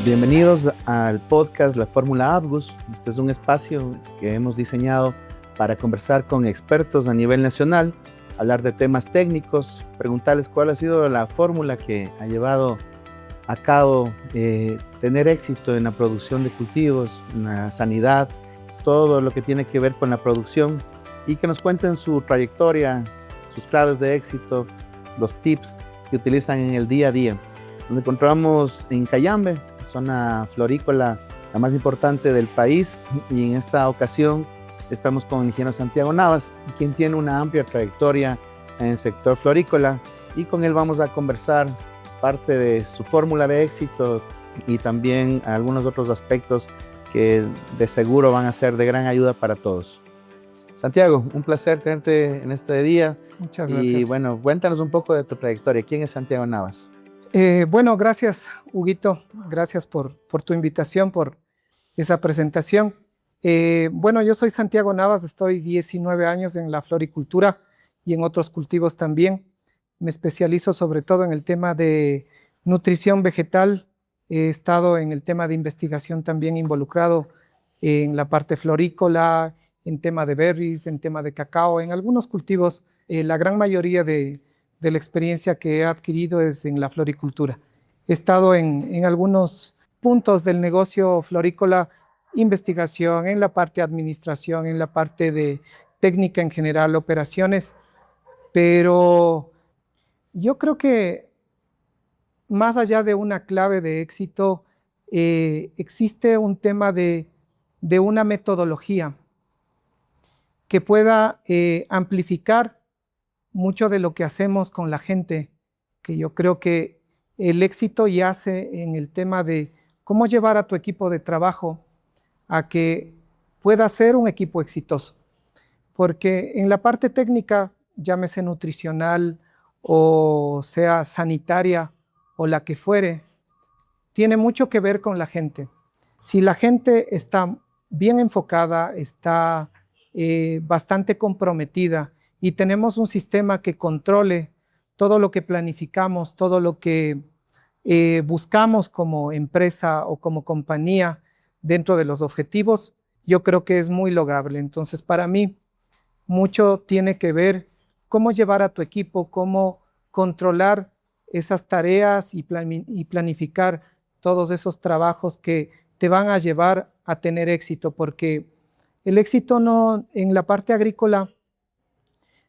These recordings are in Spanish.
Bienvenidos al podcast La Fórmula Abgus. Este es un espacio que hemos diseñado para conversar con expertos a nivel nacional, hablar de temas técnicos, preguntarles cuál ha sido la fórmula que ha llevado a cabo tener éxito en la producción de cultivos, en la sanidad, todo lo que tiene que ver con la producción, y que nos cuenten su trayectoria, sus claves de éxito, los tips que utilizan en el día a día. Nos encontramos en Cayambe, zona florícola la más importante del país, y en esta ocasión estamos con el ingeniero Santiago Navas, quien tiene una amplia trayectoria en el sector florícola, y con él vamos a conversar parte de su fórmula de éxito y también algunos otros aspectos que de seguro van a ser de gran ayuda para todos. Santiago, un placer tenerte en este día. Muchas gracias. Y bueno, cuéntanos un poco de tu trayectoria. ¿Quién es Santiago Navas? Bueno, gracias, Huguito. Gracias por tu invitación, por esa presentación. Bueno, yo soy Santiago Navas, estoy 19 años en la floricultura y en otros cultivos también. Me especializo sobre todo en el tema de nutrición vegetal. He estado en el tema de investigación también involucrado en la parte florícola, en tema de berries, en tema de cacao, en algunos cultivos. La gran mayoría de la experiencia que he adquirido es en la floricultura. He estado en algunos puntos del negocio florícola, investigación, en la parte de administración, en la parte de técnica en general, operaciones, pero yo creo que más allá de una clave de éxito, existe un tema de una metodología que pueda amplificar mucho de lo que hacemos con la gente, que yo creo que el éxito yace en el tema de cómo llevar a tu equipo de trabajo a que pueda ser un equipo exitoso. Porque en la parte técnica, llámese nutricional o sea sanitaria o la que fuere, tiene mucho que ver con la gente. Si la gente está bien enfocada, está bastante comprometida, y tenemos un sistema que controle todo lo que planificamos, todo lo que buscamos como empresa o como compañía dentro de los objetivos, yo creo que es muy lograble. Entonces, para mí, mucho tiene que ver cómo llevar a tu equipo, cómo controlar esas tareas y planificar todos esos trabajos que te van a llevar a tener éxito, porque el éxito no, en la parte agrícola,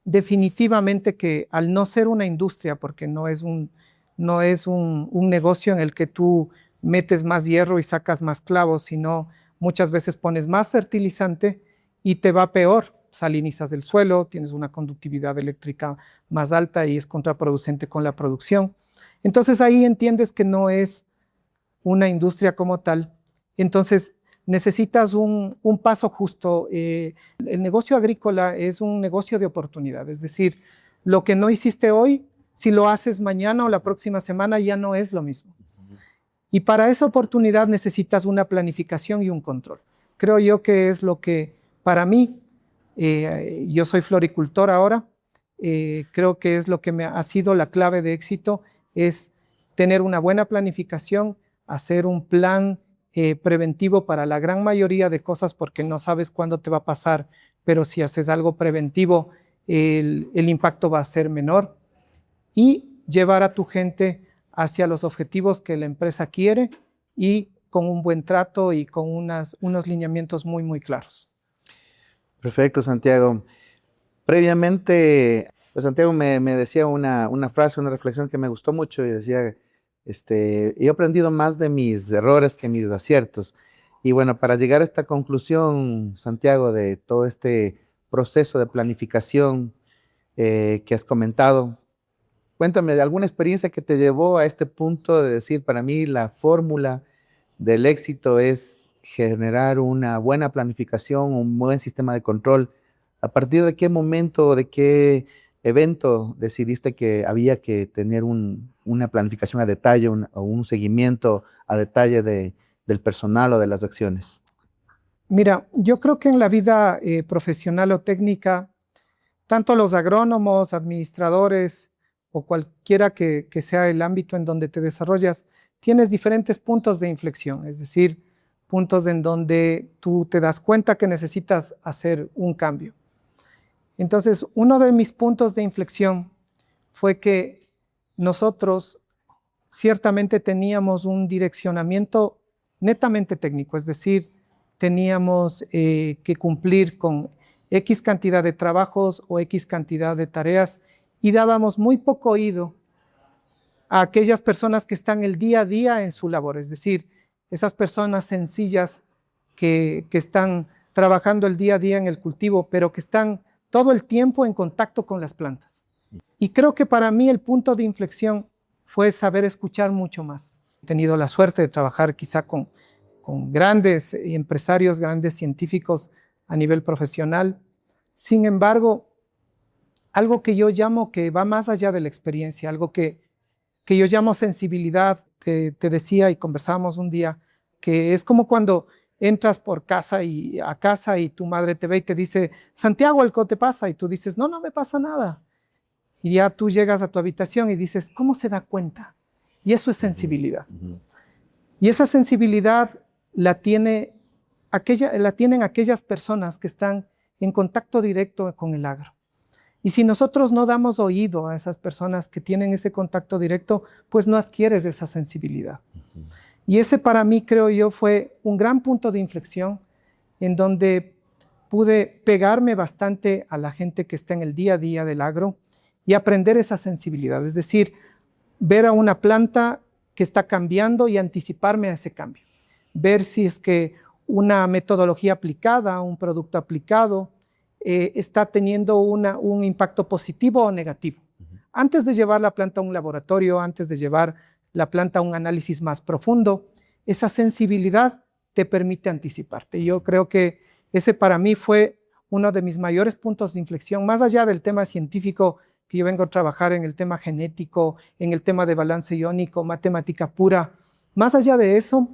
definitivamente que al no ser una industria, porque no es un negocio en el que tú metes más hierro y sacas más clavos, sino muchas veces pones más fertilizante y te va peor, salinizas el suelo, tienes una conductividad eléctrica más alta y es contraproducente con la producción. Entonces ahí entiendes que no es una industria como tal. Entonces necesitas un paso justo. El negocio agrícola es un negocio de oportunidad, es decir, lo que no hiciste hoy, si lo haces mañana o la próxima semana, ya no es lo mismo. Y para esa oportunidad necesitas una planificación y un control. Creo yo que es lo que, para mí, yo soy floricultor ahora, creo que es lo que me ha sido la clave de éxito, es tener una buena planificación, hacer un plan preventivo para la gran mayoría de cosas, porque no sabes cuándo te va a pasar, pero si haces algo preventivo, el impacto va a ser menor, y llevar a tu gente hacia los objetivos que la empresa quiere y con un buen trato y con unos lineamientos muy, muy claros. Perfecto, Santiago. Previamente, pues Santiago me decía una frase, una reflexión que me gustó mucho, y decía, he aprendido más de mis errores que mis aciertos. Y bueno, para llegar a esta conclusión, Santiago, de todo este proceso de planificación que has comentado, cuéntame de alguna experiencia que te llevó a este punto de decir, para mí la fórmula del éxito es generar una buena planificación, un buen sistema de control. ¿A partir de qué momento, de qué evento decidiste que había que tener una planificación a detalle o un seguimiento a detalle del personal o de las acciones? Mira, yo creo que en la vida profesional o técnica, tanto los agrónomos, administradores o cualquiera que sea el ámbito en donde te desarrollas, tienes diferentes puntos de inflexión, es decir, puntos en donde tú te das cuenta que necesitas hacer un cambio. Entonces, uno de mis puntos de inflexión fue que nosotros ciertamente teníamos un direccionamiento netamente técnico, es decir, teníamos que cumplir con X cantidad de trabajos o X cantidad de tareas y dábamos muy poco oído a aquellas personas que están el día a día en su labor, es decir, esas personas sencillas que están trabajando el día a día en el cultivo, pero que están todo el tiempo en contacto con las plantas. Y creo que para mí el punto de inflexión fue saber escuchar mucho más. He tenido la suerte de trabajar quizá con grandes empresarios, grandes científicos a nivel profesional. Sin embargo, algo que yo llamo que va más allá de la experiencia, algo que yo llamo sensibilidad, te decía y conversábamos un día, que es como cuando entras por casa y tu madre te ve y te dice, Santiago, ¿algo te pasa? Y tú dices, no, no me pasa nada. Y ya tú llegas a tu habitación y dices, ¿cómo se da cuenta? Y eso es sensibilidad. Y esa sensibilidad la tienen aquellas personas que están en contacto directo con el agro. Y si nosotros no damos oído a esas personas que tienen ese contacto directo, pues no adquieres esa sensibilidad. Y ese para mí, creo yo, fue un gran punto de inflexión en donde pude pegarme bastante a la gente que está en el día a día del agro y aprender esa sensibilidad. Es decir, ver a una planta que está cambiando y anticiparme a ese cambio. Ver si es que una metodología aplicada, un producto aplicado, está teniendo un impacto positivo o negativo. Antes de llevar la planta a un laboratorio, antes de llevar la planta a un análisis más profundo, esa sensibilidad te permite anticiparte. Yo creo que ese para mí fue uno de mis mayores puntos de inflexión, más allá del tema científico, que yo vengo a trabajar en el tema genético, en el tema de balance iónico, matemática pura. Más allá de eso,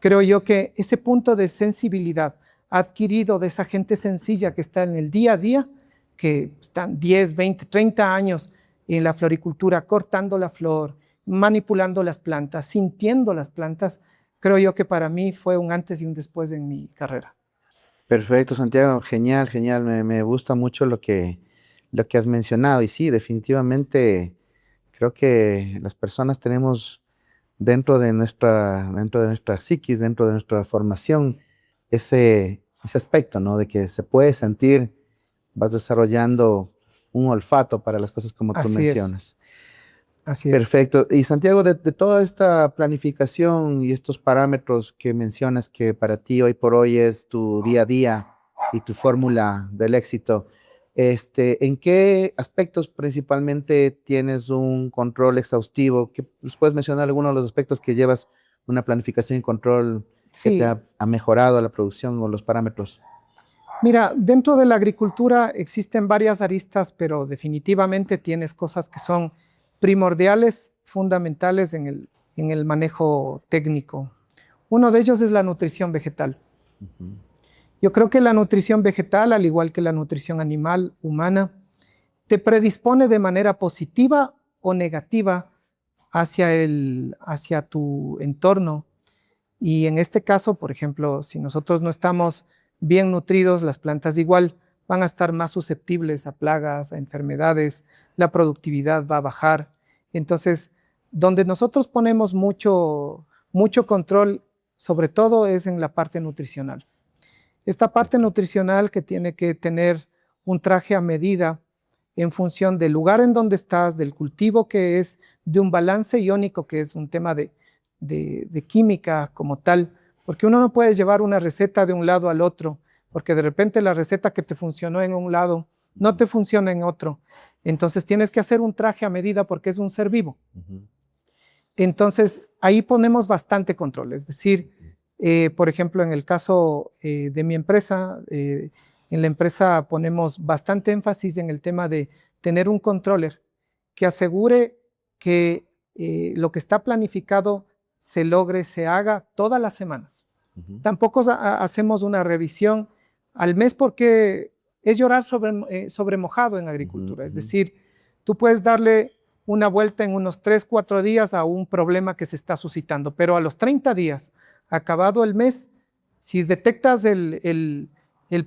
creo yo que ese punto de sensibilidad adquirido de esa gente sencilla que está en el día a día, que están 10, 20, 30 años en la floricultura, cortando la flor, manipulando las plantas, sintiendo las plantas, creo yo que para mí fue un antes y un después en mi carrera. Perfecto, Santiago, genial, genial. Me gusta mucho lo que has mencionado. Y sí, definitivamente creo que las personas tenemos dentro de nuestra psiquis, dentro de nuestra formación, ese aspecto, ¿no? De que se puede sentir, vas desarrollando un olfato para las cosas como tú mencionas. Así es. Perfecto. Y Santiago, de toda esta planificación y estos parámetros que mencionas que para ti hoy por hoy es tu día a día y tu fórmula del éxito, ¿en qué aspectos principalmente tienes un control exhaustivo? ¿Puedes mencionar algunos de los aspectos que llevas una planificación y control que te ha mejorado la producción o los parámetros? Mira, dentro de la agricultura existen varias aristas, pero definitivamente tienes cosas que son primordiales, fundamentales en el manejo técnico. Uno de ellos es la nutrición vegetal. Yo creo que la nutrición vegetal, al igual que la nutrición animal, humana, te predispone de manera positiva o negativa hacia tu entorno. Y en este caso, por ejemplo, si nosotros no estamos bien nutridos, las plantas igual van a estar más susceptibles a plagas, a enfermedades, la productividad va a bajar. Entonces, donde nosotros ponemos mucho control, sobre todo es en la parte nutricional. Esta parte nutricional que tiene que tener un traje a medida en función del lugar en donde estás, del cultivo que es, de un balance iónico que es un tema de química como tal, porque uno no puede llevar una receta de un lado al otro, porque de repente la receta que te funcionó en un lado no te funciona en otro. Entonces tienes que hacer un traje a medida porque es un ser vivo. Entonces ahí ponemos bastante control, es decir, por ejemplo, en el caso de mi empresa, en la empresa ponemos bastante énfasis en el tema de tener un controller que asegure que lo que está planificado se logre, se haga todas las semanas. Tampoco hacemos una revisión al mes porque es llorar sobre mojado en agricultura. Es decir, tú puedes darle una vuelta en unos 3, 4 días a un problema que se está suscitando, pero a los 30 días, acabado el mes, si detectas el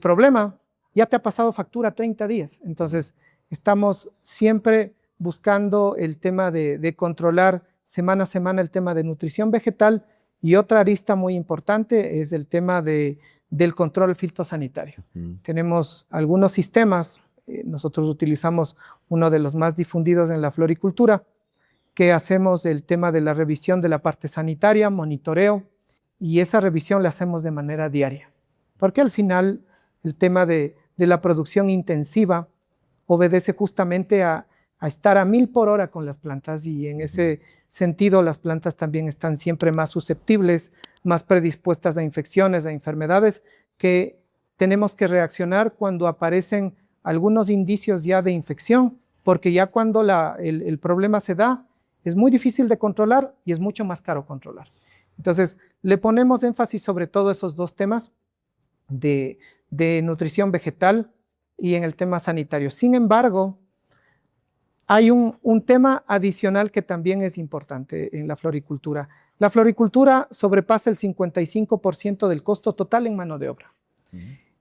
problema, ya te ha pasado factura 30 días. Entonces, estamos siempre buscando el tema de controlar semana a semana el tema de nutrición vegetal, y otra arista muy importante es el tema del control fitosanitario. Tenemos algunos sistemas, nosotros utilizamos uno de los más difundidos en la floricultura, que hacemos el tema de la revisión de la parte sanitaria, monitoreo, y esa revisión la hacemos de manera diaria, porque al final el tema de la producción intensiva obedece justamente a estar a 1000 por hora con las plantas, y en ese sentido las plantas también están siempre más susceptibles, más predispuestas a infecciones, a enfermedades, que tenemos que reaccionar cuando aparecen algunos indicios ya de infección, porque ya cuando el problema se da, es muy difícil de controlar y es mucho más caro controlar. Entonces, le ponemos énfasis sobre todo esos dos temas de nutrición vegetal y en el tema sanitario. Sin embargo, hay un tema adicional que también es importante en la floricultura. La floricultura sobrepasa el 55% del costo total en mano de obra.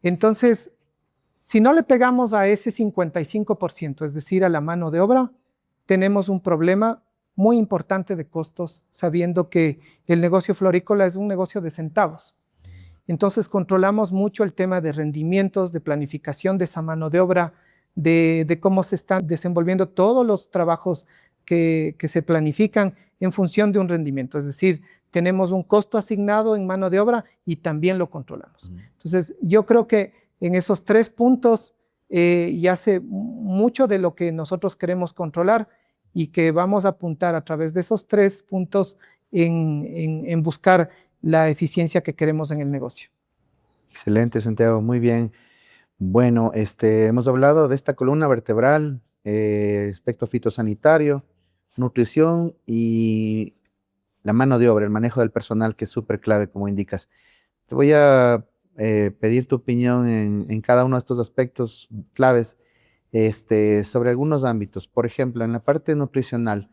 Entonces, si no le pegamos a ese 55%, es decir, a la mano de obra, tenemos un problema muy importante de costos, sabiendo que el negocio florícola es un negocio de centavos. Entonces, controlamos mucho el tema de rendimientos, de planificación de esa mano de obra, de cómo se están desenvolviendo todos los trabajos que se planifican en función de un rendimiento. Es decir, tenemos un costo asignado en mano de obra y también lo controlamos. Entonces, yo creo que en esos 3 puntos yace mucho de lo que nosotros queremos controlar, y que vamos a apuntar a través de esos 3 puntos en buscar la eficiencia que queremos en el negocio. Excelente, Santiago, muy bien. Bueno, hemos hablado de esta columna vertebral, aspecto fitosanitario, nutrición y la mano de obra, el manejo del personal, que es súper clave, como indicas. Te voy a pedir tu opinión en cada uno de estos aspectos claves, sobre algunos ámbitos. Por ejemplo, en la parte nutricional,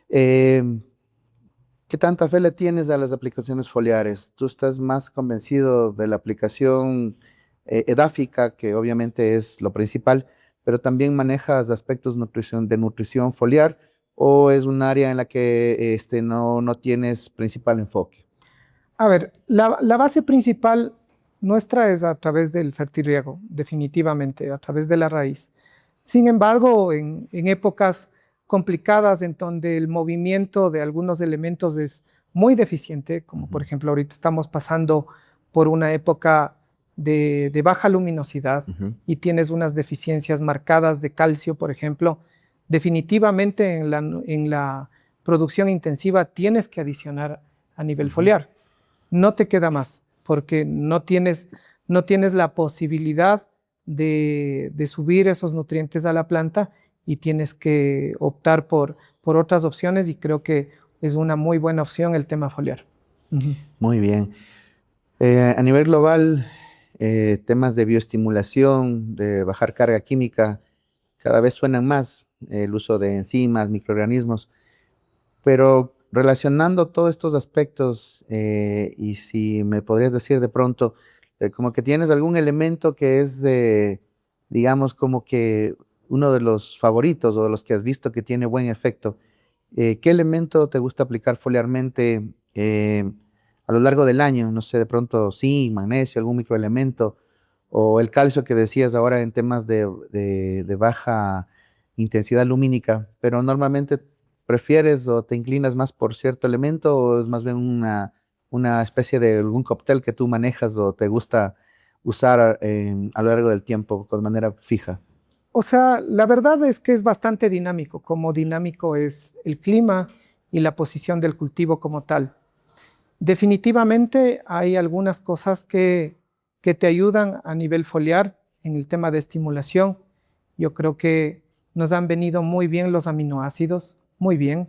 ¿qué tanta fe le tienes a las aplicaciones foliares? ¿Tú estás más convencido de la aplicación edáfica, que obviamente es lo principal, pero también manejas aspectos de nutrición foliar, o es un área en la que no tienes principal enfoque? A ver, la base principal nuestra es a través del fertirriego, definitivamente, a través de la raíz. Sin embargo, en épocas complicadas en donde el movimiento de algunos elementos es muy deficiente, como por ejemplo ahorita estamos pasando por una época de baja luminosidad y tienes unas deficiencias marcadas de calcio, por ejemplo, definitivamente en la producción intensiva tienes que adicionar a nivel foliar. No te queda más, porque no tienes la posibilidad de subir esos nutrientes a la planta, y tienes que optar por otras opciones, y creo que es una muy buena opción el tema foliar. Muy bien. A nivel global, temas de bioestimulación, de bajar carga química, cada vez suenan más, el uso de enzimas, microorganismos, pero relacionando todos estos aspectos, y si me podrías decir de pronto, como que tienes algún elemento que es, digamos, como que uno de los favoritos o de los que has visto que tiene buen efecto, ¿qué elemento te gusta aplicar foliarmente a lo largo del año? No sé, de pronto zinc, magnesio, algún microelemento, o el calcio que decías ahora en temas de baja intensidad lumínica, pero normalmente ¿prefieres o te inclinas más por cierto elemento, o es más bien una especie de algún cóctel que tú manejas o te gusta usar a lo largo del tiempo de manera fija? O sea, la verdad es que es bastante dinámico, como dinámico es el clima y la posición del cultivo como tal. Definitivamente hay algunas cosas que te ayudan a nivel foliar en el tema de estimulación. Yo creo que nos han venido muy bien los aminoácidos, muy bien,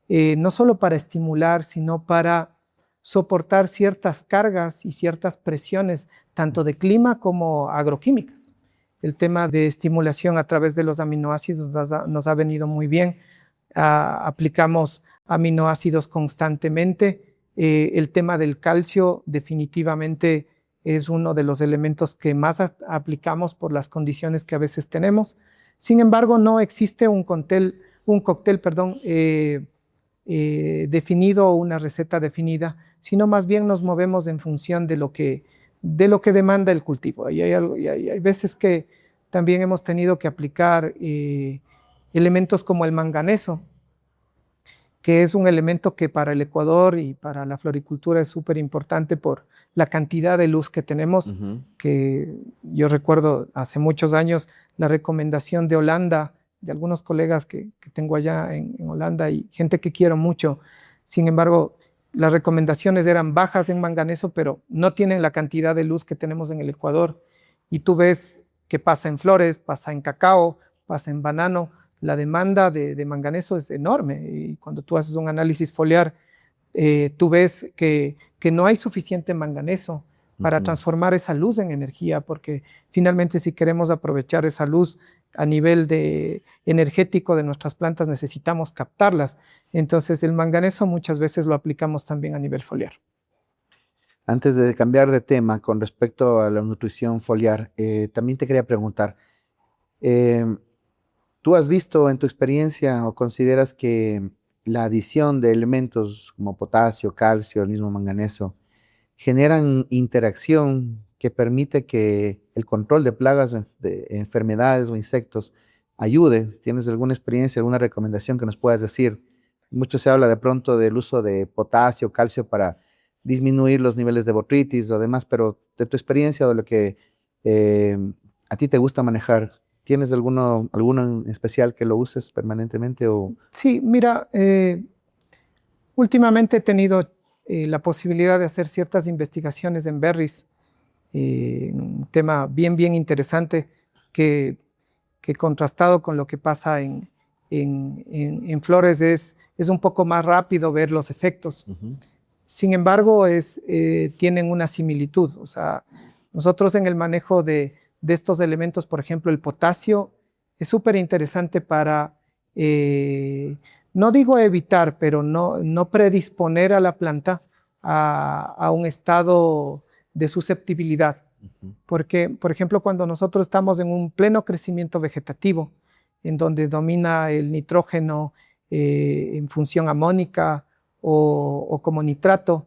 no solo para estimular, sino para soportar ciertas cargas y ciertas presiones, tanto de clima como agroquímicas. El tema de estimulación a través de los aminoácidos nos ha venido muy bien. aplicamos aminoácidos constantemente. El tema del calcio definitivamente es uno de los elementos que más aplicamos por las condiciones que a veces tenemos. Sin embargo, no existe un cóctel, definido o una receta definida, sino más bien nos movemos en función de lo que demanda el cultivo. Y hay veces que también hemos tenido que aplicar elementos como el manganeso, que es un elemento que para el Ecuador y para la floricultura es súper importante por la cantidad de luz que tenemos, que yo recuerdo hace muchos años la recomendación de Holanda, de algunos colegas que tengo allá en Holanda y gente que quiero mucho. Sin embargo, las recomendaciones eran bajas en manganeso, pero no tienen la cantidad de luz que tenemos en el Ecuador. Y tú ves que pasa en flores, pasa en cacao, pasa en banano. La demanda de manganeso es enorme y cuando tú haces un análisis foliar, tú ves que no hay suficiente manganeso para transformar esa luz en energía, porque finalmente si queremos aprovechar esa luz a nivel energético de nuestras plantas necesitamos captarlas. Entonces el manganeso muchas veces lo aplicamos también a nivel foliar. Antes de cambiar de tema con respecto a la nutrición foliar, también te quería preguntar, ¿tú has visto en tu experiencia o consideras que la adición de elementos como potasio, calcio, el mismo manganeso, generan interacción que permite que el control de plagas, de enfermedades o insectos ayude? ¿Tienes alguna experiencia, alguna recomendación que nos puedas decir? Mucho se habla de pronto del uso de potasio, calcio para disminuir los niveles de botrytis o demás, pero de tu experiencia o de lo que eh, a ti te gusta manejar, ¿tienes alguno en especial que lo uses permanentemente? O... Sí, mira, últimamente he tenido la posibilidad de hacer ciertas investigaciones en berries, un tema bien interesante que contrastado con lo que pasa en flores es un poco más rápido ver los efectos. Sin embargo, tienen una similitud. O sea, nosotros en el manejo de estos elementos, por ejemplo, el potasio, es súper interesante para, no digo evitar, pero no predisponer a la planta a un estado de susceptibilidad. Porque, por ejemplo, cuando nosotros estamos en un pleno crecimiento vegetativo, en donde domina el nitrógeno en función amónica o como nitrato,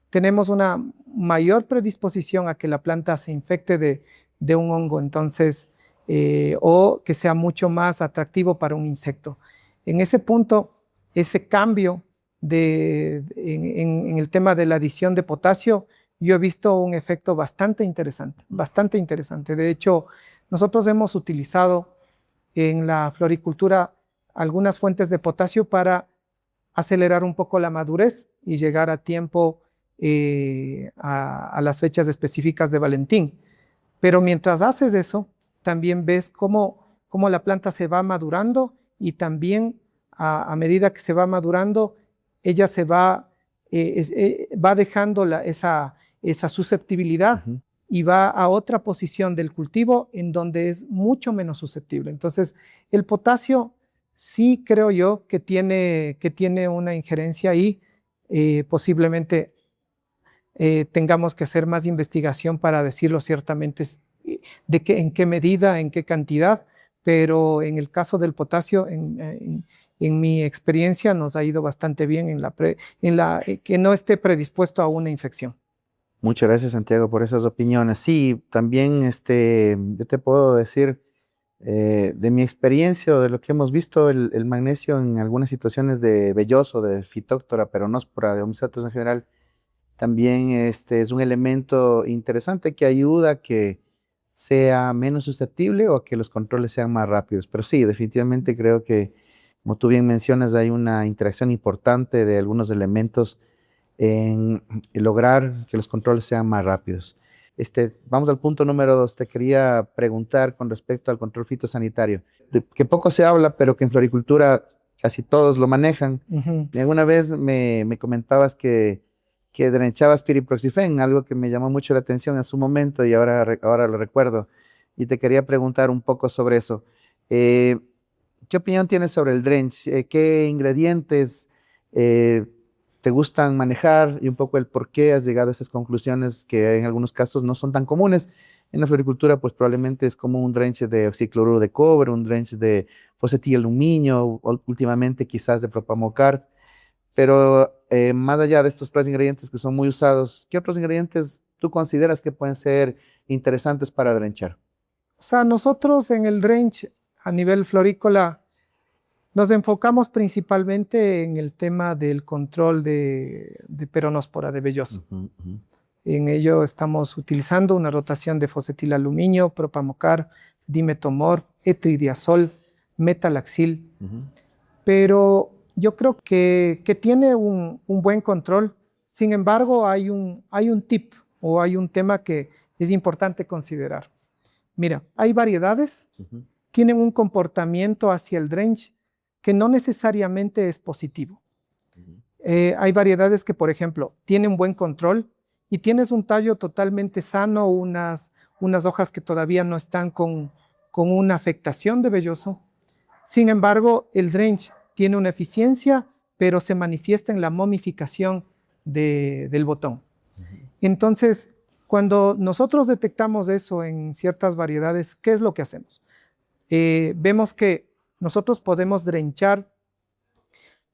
tenemos una mayor predisposición a que la planta se infecte de un hongo, entonces, o que sea mucho más atractivo para un insecto. En ese punto, ese cambio en el tema de la adición de potasio, yo he visto un efecto bastante interesante, bastante interesante. De hecho, nosotros hemos utilizado en la floricultura algunas fuentes de potasio para acelerar un poco la madurez y llegar a tiempo a las fechas específicas de Valentín. Pero mientras haces eso, también ves cómo la planta se va madurando y también a medida que se va madurando, ella se va dejando esa susceptibilidad y va a otra posición del cultivo en donde es mucho menos susceptible. Entonces, el potasio sí creo yo que tiene una injerencia ahí, posiblemente tengamos que hacer más investigación para decirlo ciertamente en qué medida, en qué cantidad, pero en el caso del potasio, en mi experiencia, nos ha ido bastante bien que no esté predispuesto a una infección. Muchas gracias, Santiago, por esas opiniones. Sí, también yo te puedo decir de mi experiencia o de lo que hemos visto, el magnesio en algunas situaciones de velloso, de Phytophthora peronospora, de Oomycetus en general, también es un elemento interesante que ayuda a que sea menos susceptible o a que los controles sean más rápidos. Pero sí, definitivamente creo que, como tú bien mencionas, hay una interacción importante de algunos elementos en lograr que los controles sean más rápidos. Vamos al punto número 2. Te quería preguntar con respecto al control fitosanitario, que poco se habla, pero que en floricultura casi todos lo manejan. Y alguna vez me comentabas que drenchabas piriproxifen, algo que me llamó mucho la atención en su momento y ahora lo recuerdo. Y te quería preguntar un poco sobre eso. ¿Qué opinión tienes sobre el drench? ¿Qué ingredientes te gustan manejar y un poco el por qué has llegado a esas conclusiones que en algunos casos no son tan comunes? En la floricultura, pues probablemente es como un drench de oxicloruro de cobre, un drench de fosfatil aluminio, o últimamente quizás de propamocar. Pero más allá de estos tres ingredientes que son muy usados, ¿qué otros ingredientes tú consideras que pueden ser interesantes para drenchar? O sea, nosotros en el drench a nivel florícola nos enfocamos principalmente en el tema del control de peronospora de velloso. Ujú, ujú, En ello estamos utilizando una rotación de fosfetilaluminio, propamocar, dimetomor, etridiazol, metalaxil, ujú, pero yo creo que tiene un buen control. Sin embargo, hay un tip o hay un tema que es importante considerar. Mira, hay variedades, ujú, tienen un comportamiento hacia el drench que no necesariamente es positivo. ujú, Hay variedades que, por ejemplo, tienen buen control y tienes un tallo totalmente sano, unas hojas que todavía no están con una afectación de velloso. Sin embargo, el drench tiene una eficiencia, pero se manifiesta en la momificación del botón. ujú, Entonces, cuando nosotros detectamos eso en ciertas variedades, ¿qué es lo que hacemos? Vemos que nosotros podemos drenchar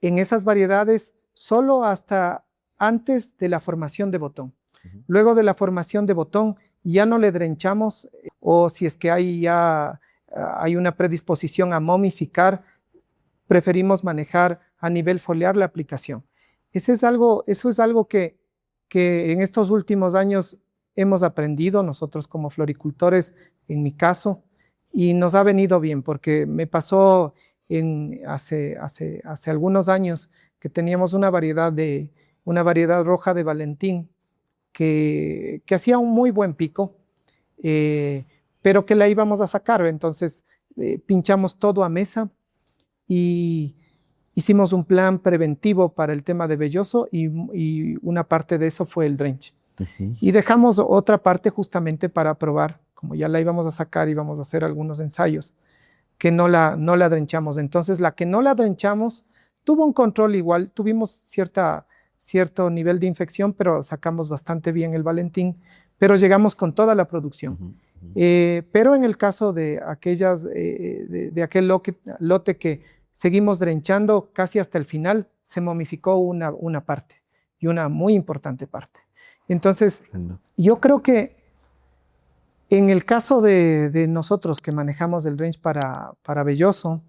en esas variedades solo hasta antes de la formación de botón. ujú. Luego de la formación de botón ya no le drenchamos o si es que hay ya hay una predisposición a momificar, preferimos manejar a nivel foliar la aplicación. Eso es algo que en estos últimos años hemos aprendido nosotros como floricultores, en mi caso, y nos ha venido bien, porque me pasó hace algunos años que teníamos una variedad roja de Valentín que hacía un muy buen pico, eh, pero que la íbamos a sacar. Entonces pinchamos todo a mesa y hicimos un plan preventivo para el tema de velloso y una parte de eso fue el drench. Ujú. Y dejamos otra parte justamente para probar, como ya la íbamos a sacar, íbamos a hacer algunos ensayos, que no la drenchamos. Entonces la que no la drenchamos tuvo un control igual, tuvimos cierto nivel de infección, pero sacamos bastante bien el Valentín, pero llegamos con toda la producción. Ujú, ujú. Pero en el caso de de aquel lote que seguimos drenchando casi hasta el final, se momificó una parte y una muy importante parte. Entonces, Entiendo. yo creo que en el caso de nosotros que manejamos el range para velloso,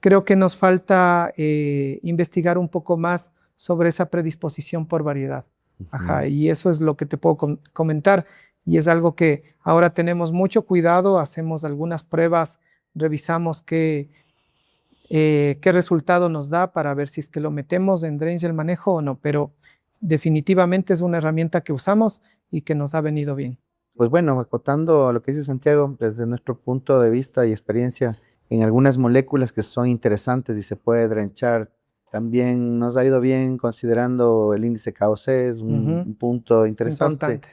creo que nos falta investigar un poco más sobre esa predisposición por variedad. Ujú. Ajá, y eso es lo que te puedo comentar. Y es algo que ahora tenemos mucho cuidado, hacemos algunas pruebas, revisamos qué resultado nos da para ver si es que lo metemos en range el manejo o no, pero definitivamente es una herramienta que usamos y que nos ha venido bien. Pues bueno, acotando a lo que dice Santiago, desde nuestro punto de vista y experiencia, en algunas moléculas que son interesantes y se puede drenchar, también nos ha ido bien considerando el índice KOC, es Ujú, un punto es interesante. importante.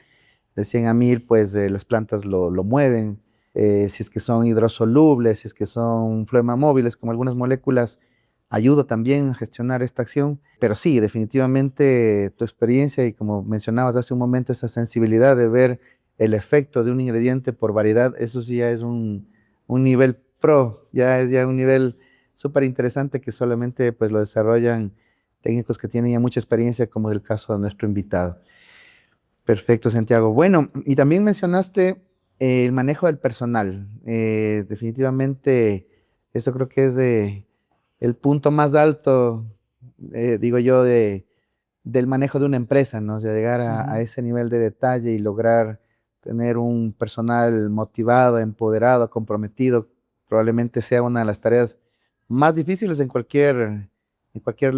De 100 a 1000, pues las plantas lo mueven. Si es que son hidrosolubles, si es que son móviles, como algunas moléculas, ayuda también a gestionar esta acción. Pero sí, definitivamente tu experiencia y como mencionabas hace un momento, esa sensibilidad de ver el efecto de un ingrediente por variedad, eso sí ya es un nivel pro, ya es ya un nivel súper interesante que solamente pues lo desarrollan técnicos que tienen ya mucha experiencia, como es el caso de nuestro invitado. Perfecto, Santiago. Bueno, y también mencionaste el manejo del personal. Definitivamente, eso creo que es el punto más alto, digo yo, del manejo de una empresa, ¿no? O sea, llegar a Ujú. ese nivel de detalle y lograr tener un personal motivado, empoderado, comprometido, probablemente sea una de las tareas más difíciles en cualquier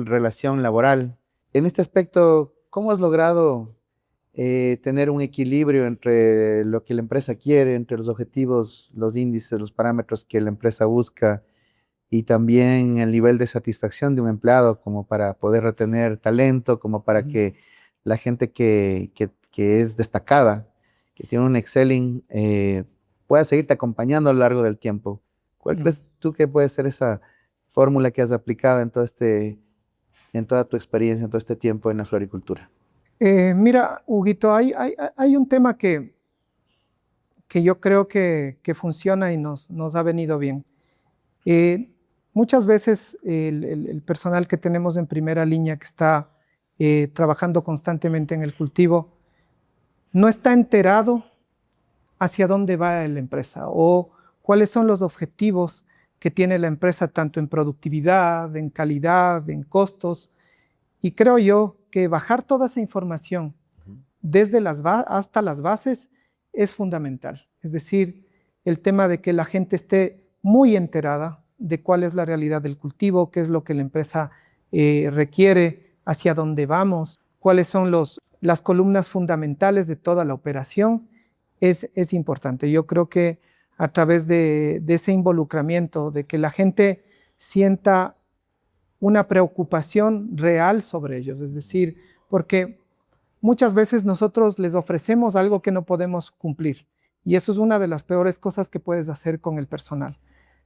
relación laboral. En este aspecto, ¿cómo has logrado tener un equilibrio entre lo que la empresa quiere, entre los objetivos, los índices, los parámetros que la empresa busca y también el nivel de satisfacción de un empleado como para poder retener talento, como para Ujú. que la gente que es destacada, que tiene un excelling, pueda seguirte acompañando a lo largo del tiempo? ¿Cuál crees tú que puede ser esa fórmula que has aplicado en en toda tu experiencia, en todo este tiempo en la floricultura? Mira, Huguito, hay un tema que yo creo que funciona y nos ha venido bien. Muchas veces el personal que tenemos en primera línea que está trabajando constantemente en el cultivo no está enterado hacia dónde va la empresa o cuáles son los objetivos que tiene la empresa tanto en productividad, en calidad, en costos. Y creo yo que bajar toda esa información desde hasta las bases es fundamental. Es decir, el tema de que la gente esté muy enterada de cuál es la realidad del cultivo, qué es lo que la empresa requiere, hacia dónde vamos, cuáles son las columnas fundamentales de toda la operación, es importante. Yo creo que a través de ese involucramiento, de que la gente sienta una preocupación real sobre ellos, es decir, porque muchas veces nosotros les ofrecemos algo que no podemos cumplir y eso es una de las peores cosas que puedes hacer con el personal.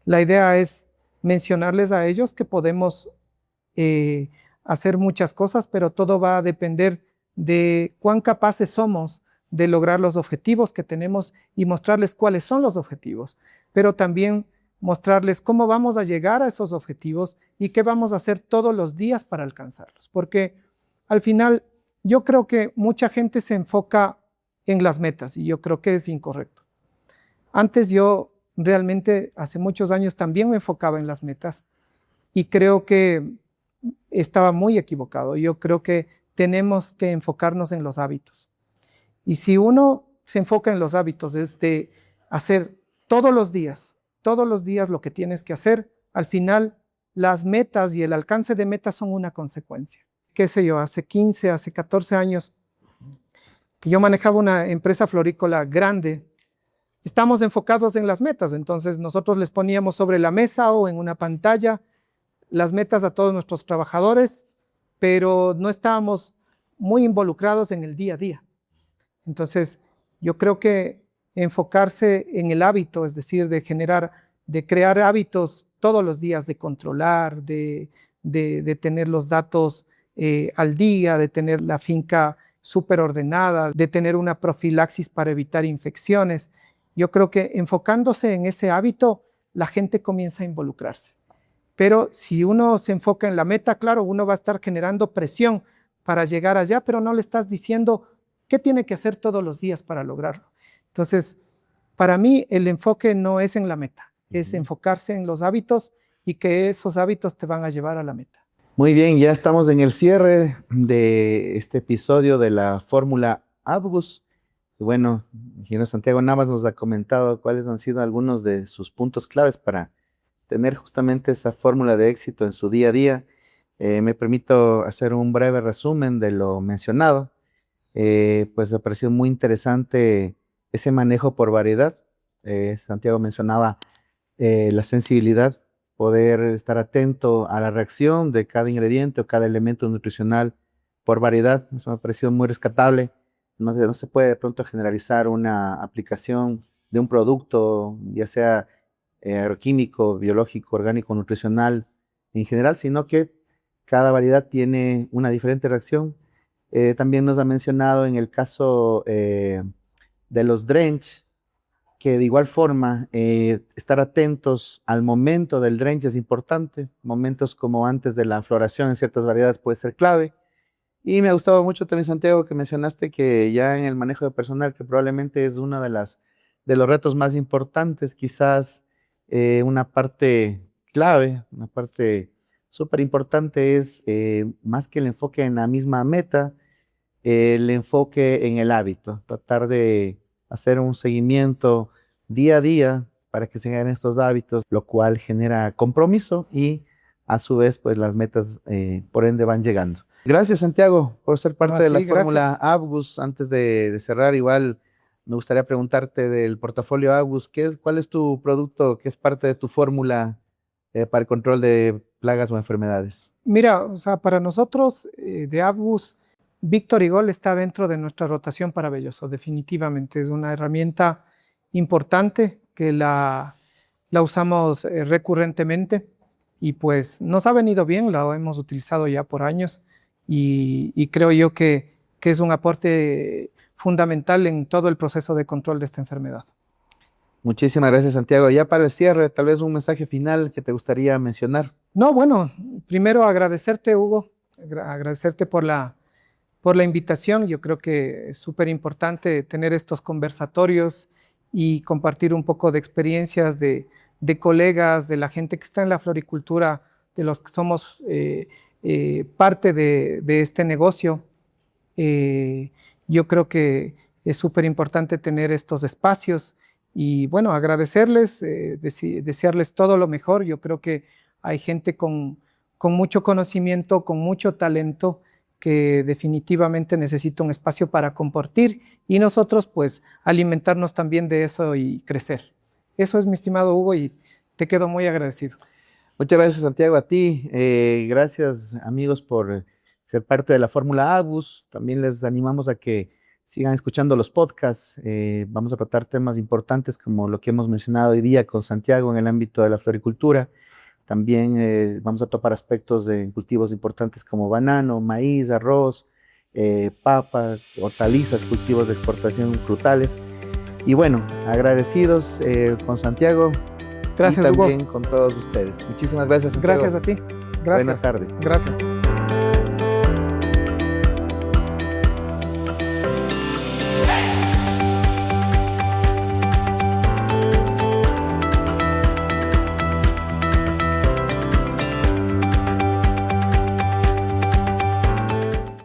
La idea es mencionarles a ellos que podemos hacer muchas cosas, pero todo va a depender de cuán capaces somos de lograr los objetivos que tenemos y mostrarles cuáles son los objetivos, pero también mostrarles cómo vamos a llegar a esos objetivos y qué vamos a hacer todos los días para alcanzarlos. Porque al final yo creo que mucha gente se enfoca en las metas y yo creo que es incorrecto. Antes yo realmente hace muchos años también me enfocaba en las metas y creo que estaba muy equivocado. Yo creo que tenemos que enfocarnos en los hábitos. Y si uno se enfoca en los hábitos, es de hacer todos los días lo que tienes que hacer, al final las metas y el alcance de metas son una consecuencia. Qué sé yo, hace 15, hace 14 años que yo manejaba una empresa florícola grande, estamos enfocados en las metas, entonces nosotros les poníamos sobre la mesa o en una pantalla las metas a todos nuestros trabajadores, pero no estábamos muy involucrados en el día a día. Entonces, yo creo que enfocarse en el hábito, es decir, de crear hábitos todos los días, de controlar, de tener los datos al día, de tener la finca súper ordenada, de tener una profilaxis para evitar infecciones. Yo creo que enfocándose en ese hábito, la gente comienza a involucrarse. Pero si uno se enfoca en la meta, claro, uno va a estar generando presión para llegar allá, pero no le estás diciendo qué tiene que hacer todos los días para lograrlo. Entonces, para mí el enfoque no es en la meta, es enfocarse en los hábitos y que esos hábitos te van a llevar a la meta. Muy bien, ya estamos en el cierre de este episodio de la Fórmula Abgus. Y bueno, el ingeniero Santiago Navas nos ha comentado cuáles han sido algunos de sus puntos claves para tener justamente esa fórmula de éxito en su día a día. Me permito hacer un breve resumen de lo mencionado. Pues me pareció muy interesante ese manejo por variedad. Santiago mencionaba la sensibilidad, poder estar atento a la reacción de cada ingrediente o cada elemento nutricional por variedad. Eso me ha parecido muy rescatable. No se puede de pronto generalizar una aplicación de un producto, ya sea agroquímico, biológico, orgánico, nutricional en general, sino que cada variedad tiene una diferente reacción. También nos ha mencionado en el caso de los drench, que de igual forma estar atentos al momento del drench es importante. Momentos como antes de la floración en ciertas variedades puede ser clave. Y me ha gustado mucho también, Santiago, que mencionaste que ya en el manejo de personal, que probablemente es uno de los retos más importantes, quizás una parte clave, una parte súper importante es más que el enfoque en la misma meta, el enfoque en el hábito, tratar de hacer un seguimiento día a día para que se generen estos hábitos, lo cual genera compromiso y a su vez pues las metas por ende van llegando. Gracias, Santiago, por ser parte de la fórmula Abgus. Antes de cerrar, igual me gustaría preguntarte del portafolio Abgus, ¿cuál es tu producto que es parte de tu fórmula para el control de plagas o enfermedades? Mira, o sea, para nosotros de Abgus, Victorigol está dentro de nuestra rotación para Belloso, definitivamente. Es una herramienta importante que la la usamos recurrentemente y pues nos ha venido bien, la hemos utilizado ya por años y creo yo que es un aporte fundamental en todo el proceso de control de esta enfermedad. Muchísimas gracias, Santiago. Ya para el cierre, tal vez un mensaje final que te gustaría mencionar. No, bueno, primero agradecerte, Hugo, agradecerte por la invitación. Yo creo que es súper importante tener estos conversatorios y compartir un poco de experiencias de colegas, de la gente que está en la floricultura, de los que somos parte de este negocio. Yo creo que es súper importante tener estos espacios y bueno, agradecerles, desearles todo lo mejor. Yo creo que hay gente con mucho conocimiento, con mucho talento, que definitivamente necesita un espacio para compartir y nosotros pues alimentarnos también de eso y crecer. Eso es, mi estimado Hugo, y te quedo muy agradecido. Muchas gracias, Santiago, a ti. Gracias, amigos, por ser parte de la Fórmula Agbus. También les animamos a que sigan escuchando los podcasts. Vamos a tratar temas importantes como lo que hemos mencionado hoy día con Santiago en el ámbito de la floricultura. También vamos a topar aspectos de cultivos importantes como banano, maíz, arroz, papa, hortalizas, cultivos de exportación, frutales. Y bueno, agradecidos con Santiago. Gracias, y también Hugo. con todos ustedes. Muchísimas gracias, Santiago. Gracias a ti. Gracias. Buenas tardes. Gracias.